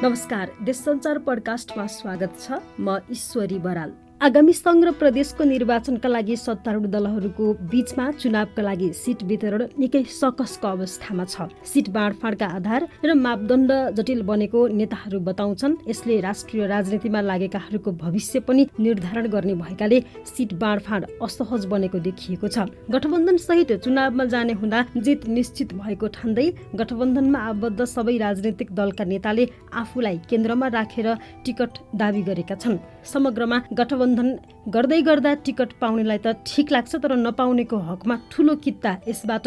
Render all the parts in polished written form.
नमस्कार, देश संचार पडकास्टमा स्वागत छ। म ईश्वरी बराल। आगामी सङ्घ र प्रदेशको निर्वाचनका लागि सत्तारूढ दलहरूको बीचमा चुनावका लागि सिट वितरण निकै सकसको अवस्थामा छ। सिट बाँडफाँडका आधार र मापदण्ड जटिल बनेको नेताहरू बताउँछन्। यसले राष्ट्रिय राजनीतिमा लागेकाहरूको भविष्य पनि निर्धारण गर्ने भएकाले सिट बाँडफाँड असहज बनेको देखिएको छ। गठबन्धन सहित चुनावमा जाने हुँदा जित निश्चित भएको ठान्दै गठबन्धनमा आबद्ध सबै राजनीतिक दलका नेताले आफूलाई केन्द्रमा राखेर टिकट दाबी गरेका छन्। समग्रमा गठबन्धन गर्दै गर्दा टिकट पाउनेलाई त ठिक लाग्छ, तर नपाउनेको हकमा ठुलो कित्ता यसबाट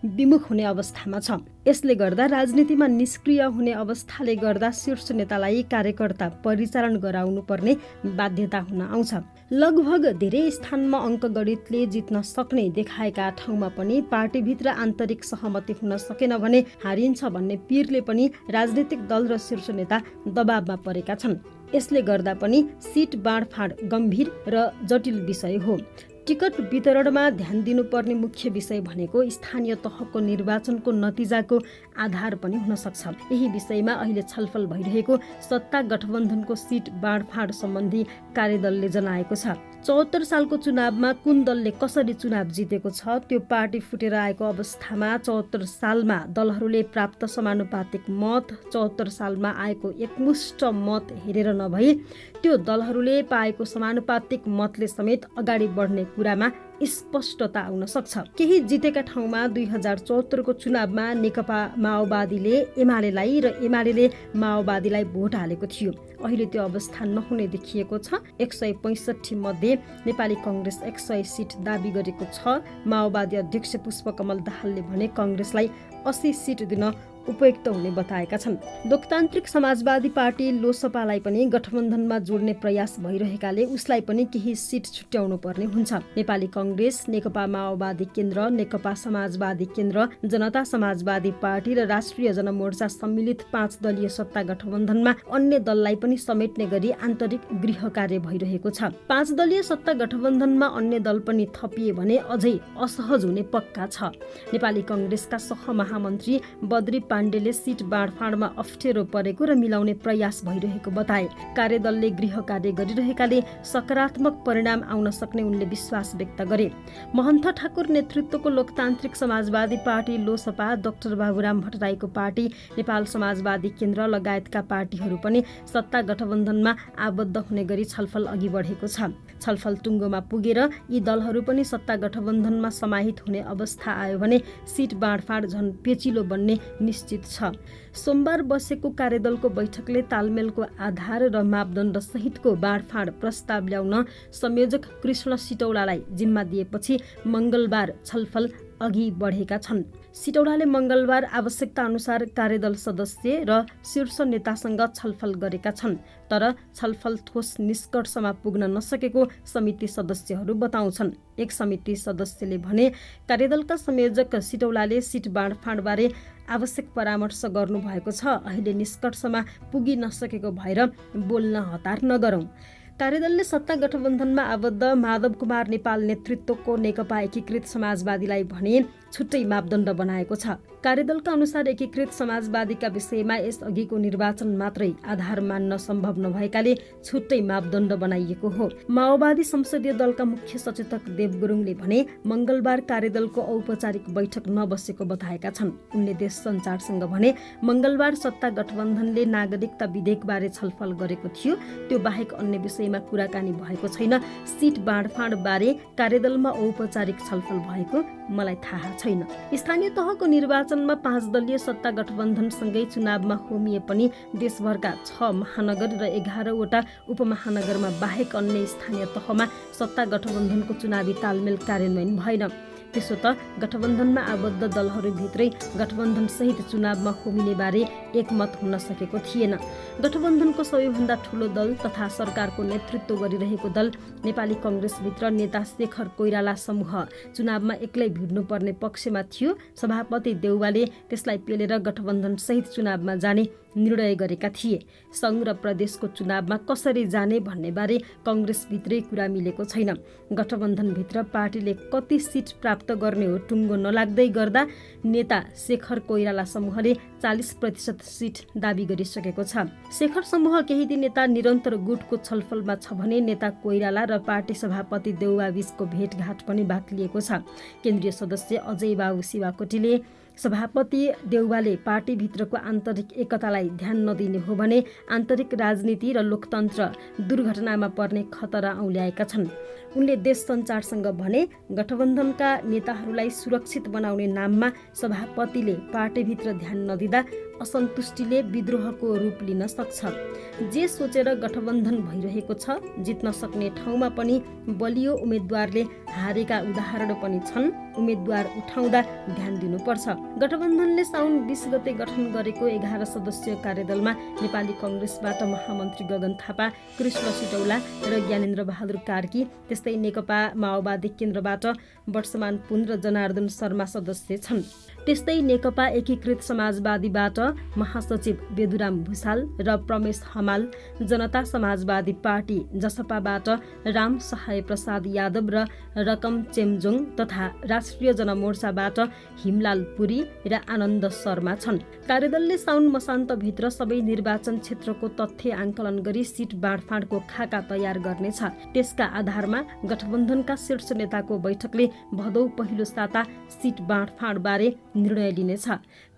विमुख हुने अवस्थामा छ। यसले गर्दा राजनीतिमा निष्क्रिय हुने अवस्थाले गर्दा शीर्ष नेतालाई कार्यकर्ता परिचालन गराउनु पर्ने बाध्यता हुन आउँछ। लगभग धेरै स्थानमा अङ्क गणितले जित्न सक्ने देखाएका ठाउँमा पनि पार्टीभित्र आन्तरिक सहमति हुन सकेन भने हारिन्छ भन्ने पिरले पनि राजनीतिक दल र शीर्ष नेता दबावमा परेका छन्। यसले गर्दा पनि सिट बाँडफाँड गम्भीर र जटिल विषय हो। टिकट वितरणमा ध्यान दिनुपर्ने मुख्य विषय भनेको स्थानीय तहको निर्वाचनको नतिजाको आधार पनि हुन सक्छ। यही विषयमा अहिले छलफल भइरहेको सत्ता गठबन्धनको सिट बाँडफाँड सम्बन्धी कार्यदलले जनाएको छ। 74 सालको चुनावमा कुन दलले कसरी चुनाव जितेको छ त्यो पार्टी फुटेर आएको अवस्थामा 74 सालमा दलहरूले प्राप्त समानुपातिक मत 74 सालमा आएको एकमुष्ट मत हेरेर नभई त्यो दलहरूले पाएको समानुपातिक मतले समेत अगाडि बढ्ने कुरामा स्पष्टता आउन सक्छ। केही जितेका ठाउँमा 2074 को चुनावमा नेकपा माओवादीले एमालेलाई र एमालेले माओवादीलाई भोट हालेको थियो। अहिले त्यो अवस्था नहुने देखिएको छ। 165 मध्ये नेपाली कांग्रेस 100 सिट दाबी गरेको छ। माओवादी अध्यक्ष पुष्पकमल दाहालले भने कांग्रेसलाई 80 सिट दिन उपयुक्त हुने बताएका छन्। लोकतान्त्रिक समाजवादी पार्टी लोसपालाई पनि गठबन्धनमा जोड्ने प्रयास भइरहेकाले उसलाई पनि केही सिट छुट्याउनु पर्ने हुन्छ। नेपाली कांग्रेस, नेकपा माओवादी केन्द्र, नेकपा समाजवादी केन्द्र, जनता समाजवादी पार्टी र राष्ट्रिय जनमोर्चा सम्मिलित 5 दलीय सत्ता गठबन्धनमा अन्य दललाई पनि समेट्ने गरी आन्तरिक गृह कार्य भइरहेको छ। 5 दलीय सत्ता गठबन्धनमा अन्य दल पनि थपिए भने अझै असहज हुने पक्का छ। नेपाली कांग्रेसका सहमहामन्त्री बद्री पाण्डेले सिट बाँडफाँडमा अप्ठ्यारो परेको र मिलाउने प्रयास भइरहेको बताए। कार्यदलले गृह कार्य गरिरहेकाले सकारात्मक परिणाम आउन सक्ने उनले विश्वास व्यक्त गरे। महन्त ठाकुर नेतृत्वको लोकतान्त्रिक समाजवादी पार्टी लोसपा, डाक्टर बाबुराम भट्टराईको पार्टी, नेपाल समाजवादी केन्द्र लगायतका पार्टीहरू पनि सत्ता गठबन्धनमा आबद्ध हुने गरी छलफल अघि बढेको छ। छलफल टुङ्गोमा पुगेर यी दलहरू पनि सत्ता गठबन्धनमा समाहित हुने अवस्था आयो भने सिट बाँडफाँड झन् पेचिलो बन्ने निश्चित छ। सोमबार बसेको कार्यदलको बैठकले तालमेलको आधार र मापदण्ड सहितको बाँडफाँड प्रस्ताव ल्याउन संयोजक कृष्ण सिटौलालाई जिम्मा दिएपछि मंगलबार छलफल अघि बढेका छन्। सिटौलाले मंगलबार आवश्यकता अनुसार कार्यदल सदस्य र शीर्ष नेतासँग छलफल गरेका छन्, तर छलफल ठोस निष्कर्षमा पुग्न नसकेको समिति सदस्यहरू बताउँछन्। एक समिति सदस्यले भने कार्यदलका संयोजक सिटौलाले सिट बाँडफाँडबारे आवश्यक परामर्श गर्नु भएको छ। अहिले निष्कर्षमा पुगि नसकेको भएर बोल्न हतार नगरौं। कार्यदलले सत्ता गठबन्धनमा आबद्ध माधव कुमार नेपाल नेतृत्वको नेकपा एकीकृत समाजवादीलाई भने छुट्टै मापदण्ड बनाएको छ। कार्यदलका अनुसार एकीकृत समाजवादीका विषयमा यस अघिको निर्वाचन मात्रै आधार मान्न सम्भव नभएकाले छुट्टै मापदण्ड बनाइएको हो। माओवादी संसदीय दलका मुख्य सचेतक देव गुरुङले भने मंगलबार कार्यदलको औपचारिक बैठक नबसेको बताएका छन्। उनले देश संचारसँग भने मंगलबार सत्ता गठबन्धनले नागरिकता विधेयकबारे छलफल गरेको थियो, त्यो बाहेक अन्य विषयमा कुराकानी भएको छैन। सिट बाँडफाँड बारे कार्यदलमा औपचारिक छलफल भएको मलाई थाहा छैन। स्थानीय तहको निर्वाचनमा 5 दलीय सत्ता गठबन्धनसँगै चुनावमा होमिए पनि देशभरका 6 महानगर र 11 वटा उपमहानगरमा बाहेक अन्य स्थानीय तहमा सत्ता गठबन्धनको चुनावी तालमेल कार्यान्वयन भएन। त्यसो त गठबन्धनमा आबद्ध दलहरूभित्रै गठबन्धन सहित चुनावमा होमिने बारे एकमत हुन सकेको थिएन। गठबन्धनको सबैभन्दा ठूलो दल तथा सरकारको नेतृत्व गरिरहेको दल नेपाली कांग्रेसभित्र नेता शेखर कोइराला समूह चुनावमा एक्लै भिड्नुपर्ने पक्षमा थियो। सभापति देउवाले त्यसलाई पेलेर गठबन्धन सहित चुनावमा जाने निर्णय गरेका थिए। संघ र प्रदेशको चुनावमा कसरी जाने भन्ने बारे कांग्रेसभित्रै कुरा मिलेको छैन। गठबन्धनभित्र पार्टीले कति सिट प्राप्त प्राप्त गर्ने हो टुङ्गो नलाग्दै गर्दा नेता शेखर कोइराला समूहले 40% सिट दाबी गरिसकेको छ। शेखर समूह केही दिन यता निरन्तर गुटको छलफलमा छ भने नेता कोइराला र पार्टी सभापति देउवा बीचको भेटघाट पनि बाक्लिएको छ। केन्द्रीय सदस्य अजय बाबु शिवाकोटीले सभापति देउवाले पार्टीभित्रको आन्तरिक एकतालाई ध्यान नदिने हो भने आन्तरिक राजनीति र लोकतन्त्र दुर्घटनामा पर्ने खतरा औल्याएका छन्। उनले देश सञ्चारसँग भने गठबन्धनका नेताहरूलाई सुरक्षित बनाउने नाममा सभापतिले पार्टीभित्र ध्यान नदिँदा असन्तुष्टिले विद्रोहको रूप लिन सक्छ। जे सोचेर गठबन्धन भइरहेको छ, जित्न सक्ने ठाउँमा पनि बलियो उम्मेद्वारले हारेका उदाहरण पनि छन्। उम्मेद्वार उठाउँदा ध्यान दिनुपर्छ। गठबन्धनले साउन 20 गते गठन गरेको 11 सदस्यीय कार्यदलमा नेपाली कङ्ग्रेसबाट महामन्त्री गगन थापा, कृष्ण सिटौला र ज्ञानेन्द्र बहादुर कार्की, त्यस्तै नेकपा माओवादी केन्द्रबाट वर्षमान पुन र जनार्दन शर्मा सदस्य छन्। त्यस्तै नेकपा एकीकृत समाजवादीबाट महासचिव बेदुराम भुसाल र प्रमेश हमाल, जनता समाजवादी पार्टी जसपाबाट राम सहाय प्रसाद यादव र रकम चेम्जोङ तथा राष्ट्रिय जनमोर्चाबाट हिमलाल पुरी र आनन्द शर्मा छन्। कार्यदलले साउन मसान्तभित्र सबै निर्वाचन क्षेत्रको तथ्य आङ्कलन गरी सिट बाँडफाँडको खाका तयार गर्नेछ। त्यसका आधारमा गठबन्धनका शीर्ष नेताको बैठकले भदौ पहिलो साता सिट बाँडफाँडबारे निर्णय लिनेछ।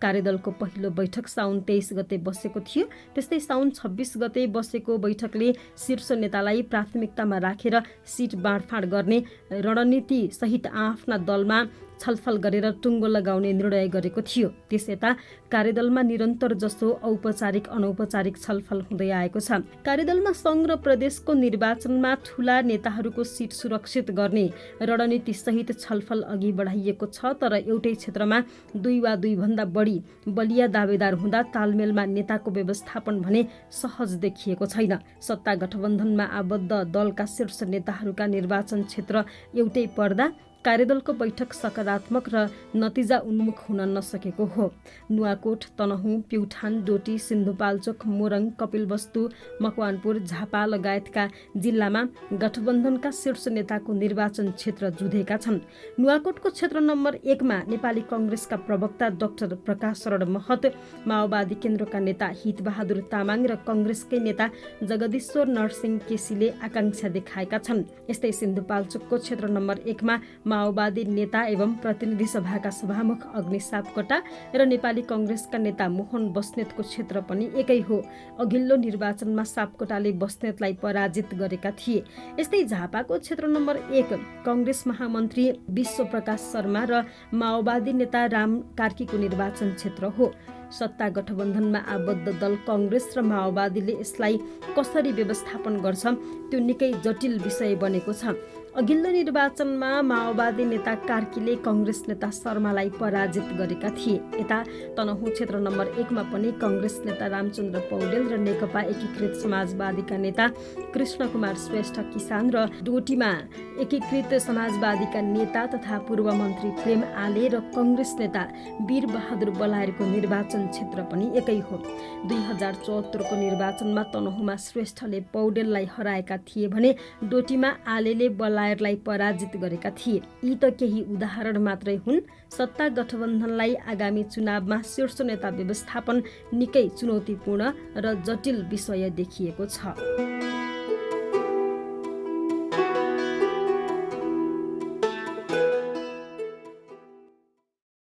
कार्यदलको पहिलो बैठक साउन 23 गते बसेको थियो। त्यस्तै साउन 26 गते बसेको बैठकले शीर्ष नेतालाई प्राथमिकतामा राखेर सिट बाँडफाँड गर्ने रणनीति सहित आफ्ना दलमा छलफल गरेर टुङ्गो लगाउने निर्णय गरेको थियो। त्यस यता कार्यदलमा निरन्तर जसो औपचारिक अनौपचारिक छलफल हुँदै आएको छ। कार्यदलमा सङ्घ र प्रदेशको निर्वाचनमा ठूला नेताहरूको सिट सुरक्षित गर्ने रणनीति सहित छलफल अघि बढाइएको छ। तर एउटै क्षेत्रमा 2 वा 2 भन्दा बढी बलिया दावेदार हुँदा तालमेलमा नेताको व्यवस्थापन भने सहज देखिएको छैन। सत्ता गठबन्धनमा आबद्ध दलका शीर्ष नेताहरूका निर्वाचन क्षेत्र एउटै पर्दा कार्यदलको बैठक सकारात्मक र नतिजा उन्मुख हुन नसकेको हो। नुवाकोट, तनहुँ, प्युठान, डोटी, सिन्धुपाल्चोक, मोरङ, कपिलवस्तु, मकवानपुर, झापा लगायतका जिल्लामा गठबन्धनका शीर्ष नेताको निर्वाचन क्षेत्र जुधेका छन्। नुवाकोटको क्षेत्र नम्बर 1 मा नेपाली कङ्ग्रेसका प्रवक्ता डाक्टर प्रकाश शरण महत, माओवादी केन्द्रका नेता हितबहादुर तामाङ र कङ्ग्रेसकै नेता जगदीश्वर नरसिंह केसीले आकांक्षा देखाएका छन्। यस्तै सिन्धुपाल्चोकको क्षेत्र नम्बर 1 मा माओवादी नेता एवं प्रतिनिधि सभाका सभामुख अग्नि सापकोटा र नेपाली कङ्ग्रेसका नेता मोहन बस्नेतको क्षेत्र पनि एकै हो। अघिल्लो निर्वाचनमा सापकोटाले बस्नेतलाई पराजित गरेका थिए। यस्तै झापाको क्षेत्र नम्बर 1 कङ्ग्रेस महामन्त्री विश्वप्रकाश शर्मा र माओवादी नेता राम कार्कीको निर्वाचन क्षेत्र हो। सत्ता गठबन्धनमा आबद्ध दल कङ्ग्रेस र माओवादीले यसलाई कसरी व्यवस्थापन गर्छ त्यो निकै जटिल विषय बनेको छ। अघिल्लो निर्वाचनमा माओवादी नेता कार्कीले कङ्ग्रेस नेता शर्मालाई पराजित गरेका थिए। यता तनहुँ क्षेत्र नम्बर 1 मा पनि कङ्ग्रेस नेता रामचन्द्र पौडेल र नेकपा एकीकृत समाजवादीका नेता कृष्ण कुमार श्रेष्ठ किसान र डोटीमा एकीकृत समाजवादीका नेता तथा पूर्व मन्त्री प्रेम आले र कङ्ग्रेस नेता वीर बहादुर बलायरको निर्वाचन क्षेत्र पनि एकै हो। 2074 को निर्वाचनमा तनहुँमा श्रेष्ठले पौडेललाई हराएका थिए भने डोटीमा आलेले बलायरलाई पराजित गरेका थिए। यी त केही उदाहरण मात्रै हुन्। सत्ता गठबन्धनलाई आगामी चुनावमा शीर्ष नेता व्यवस्थापन निकै चुनौतीपूर्ण र जटिल विषय देखिएको छ।